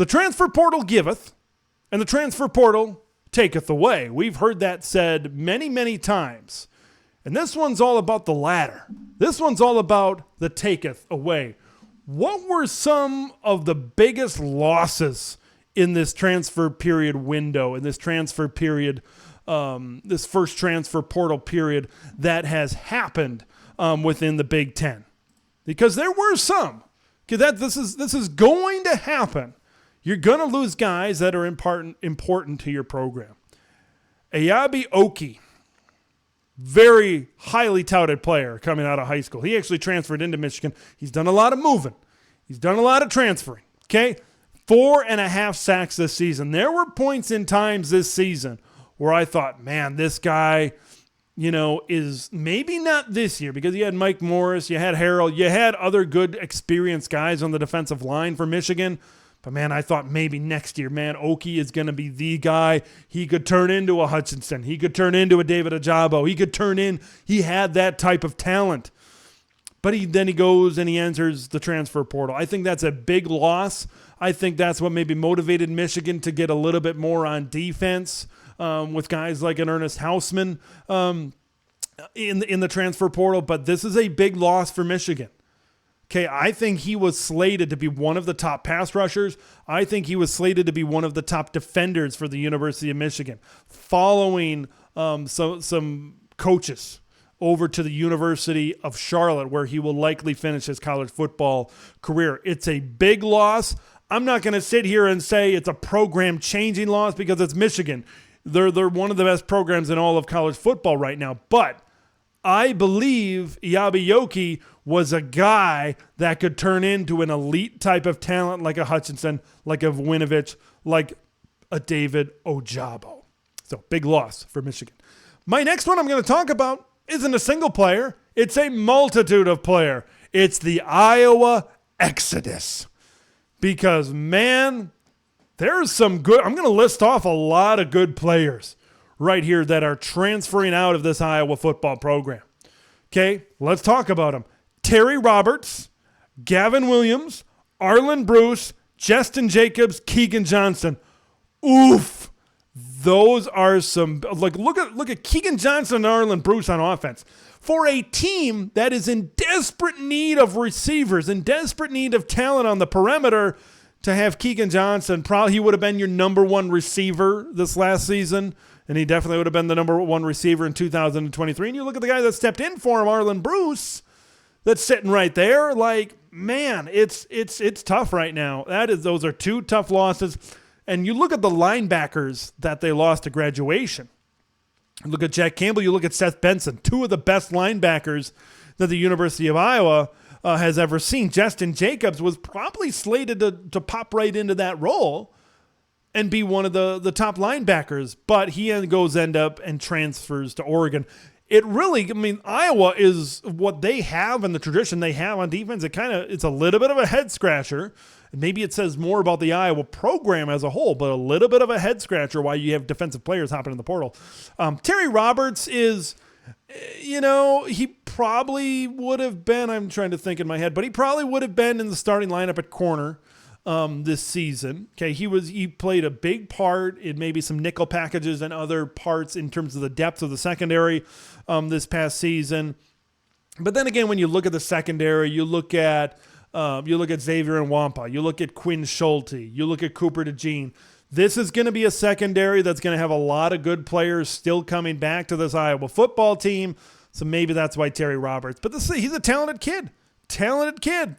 The transfer portal giveth, and the transfer portal taketh away. We've heard that said many, many times. And this one's all about the latter. This one's all about the taketh away. What were some of the biggest losses in this transfer period window, in this transfer period, this first transfer portal period that has happened within the Big Ten? Because there were some. This is going to happen. You're going to lose guys that are important to your program. Eyabi Oki, very highly touted player coming out of high school. He actually transferred into Michigan. He's done a lot of moving. He's done a lot of transferring. Okay? 4.5 sacks this season. There were points in times this season where I thought, man, this guy, is maybe not this year, because you had Mike Morris, you had Harrell, you had other good experienced guys on the defensive line for Michigan. But, man, I thought maybe next year, man, Oki is going to be the guy. He could turn into a Hutchinson. He could turn into a David Ajabo. He had that type of talent. But then he goes and he enters the transfer portal. I think that's a big loss. I think that's what maybe motivated Michigan to get a little bit more on defense with guys like an Ernest Hausman in the transfer portal. But this is a big loss for Michigan. Okay, I think he was slated to be one of the top pass rushers. I think he was slated to be one of the top defenders for the University of Michigan, following some coaches over to the University of Charlotte, where he will likely finish his college football career. It's a big loss. I'm not going to sit here and say it's a program-changing loss, because it's Michigan. They're one of the best programs in all of college football right now. But I believe Eyabi Oki was a guy that could turn into an elite type of talent, like a Hutchinson, like a Winovich, like a David Ojabo. So big loss for Michigan. My next one I'm going to talk about isn't a single player. It's a multitude of player. It's the Iowa Exodus. Because, man, there's some good, I'm going to list off a lot of good players right here that are transferring out of this Iowa football program. Okay, let's talk about them. Terry Roberts, Gavin Williams, Arlen Bruce, Justin Jacobs, Keegan Johnson. Oof. Those are some, look at Keegan Johnson and Arlen Bruce on offense. For a team that is in desperate need of receivers, in desperate need of talent on the perimeter, to have Keegan Johnson, probably he would have been your number one receiver this last season, and he definitely would have been the number one receiver in 2023. And you look at the guy that stepped in for him, Arlen Bruce, that's sitting right there. Like, man, it's tough right now. Those are two tough losses. And you look at the linebackers that they lost to graduation. You look at Jack Campbell, you look at Seth Benson, two of the best linebackers that the University of Iowa has ever seen. Justin Jacobs was probably slated to pop right into that role and be one of the top linebackers, but he end up and transfers to Oregon. It really, Iowa is what they have and the tradition they have on defense. It's a little bit of a head scratcher. Maybe it says more about the Iowa program as a whole, but a little bit of a head scratcher why you have defensive players hopping in the portal. Terry Roberts is, he probably would have been, I'm trying to think in my head, but he probably would have been in the starting lineup at corner this season. Okay, he played a big part in maybe some nickel packages and other parts in terms of the depth of the secondary this past season. But then again, when you look at the secondary, you look at Xavier Nwampa, you look at Quinn Schulte, you look at Cooper DeJean. This is going to be a secondary that's going to have a lot of good players still coming back to this Iowa football team. So maybe that's why Terry Roberts. But he's a talented kid.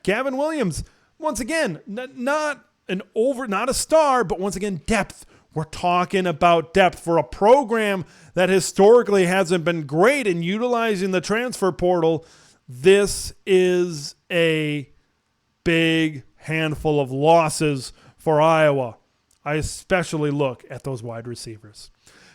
Gavin Williams, once again, not a star, but once again, depth. We're talking about depth for a program that historically hasn't been great in utilizing the transfer portal. This is a big handful of losses for Iowa. I especially look at those wide receivers.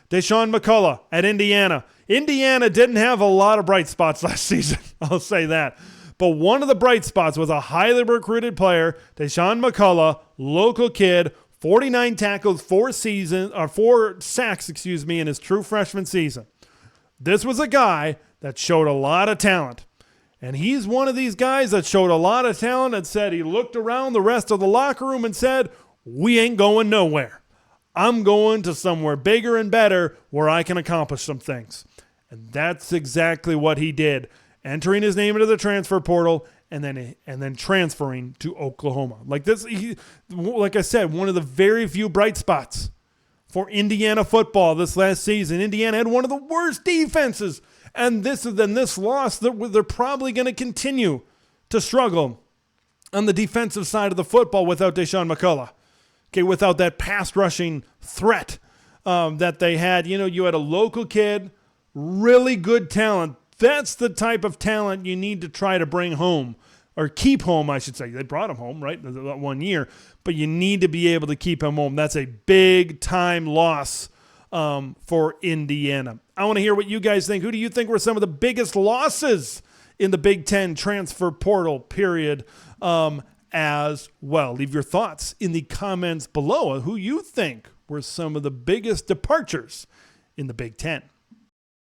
Deshaun McCullough at Indiana. Indiana didn't have a lot of bright spots last season, I'll say that. But one of the bright spots was a highly recruited player, Deshaun McCullough, local kid, 49 tackles, 4 sacks, in his true freshman season. This was a guy that showed a lot of talent. And he's one of these guys that showed a lot of talent and said he looked around the rest of the locker room and said, we ain't going nowhere. I'm going to somewhere bigger and better where I can accomplish some things. And that's exactly what he did, entering his name into the transfer portal and then transferring to Oklahoma. Like I said, one of the very few bright spots for Indiana football this last season. Indiana had one of the worst defenses, and this loss, they're probably going to continue to struggle on the defensive side of the football without Deshaun McCullough. Okay, without that pass rushing threat that they had. You had a local kid, really good talent. That's the type of talent you need to try to bring home, or keep home, I should say. They brought him home, right, that 1 year, but you need to be able to keep him home. That's a big-time loss for Indiana. I want to hear what you guys think. Who do you think were some of the biggest losses in the Big Ten transfer portal period as well? Leave your thoughts in the comments below on who you think were some of the biggest departures in the Big Ten.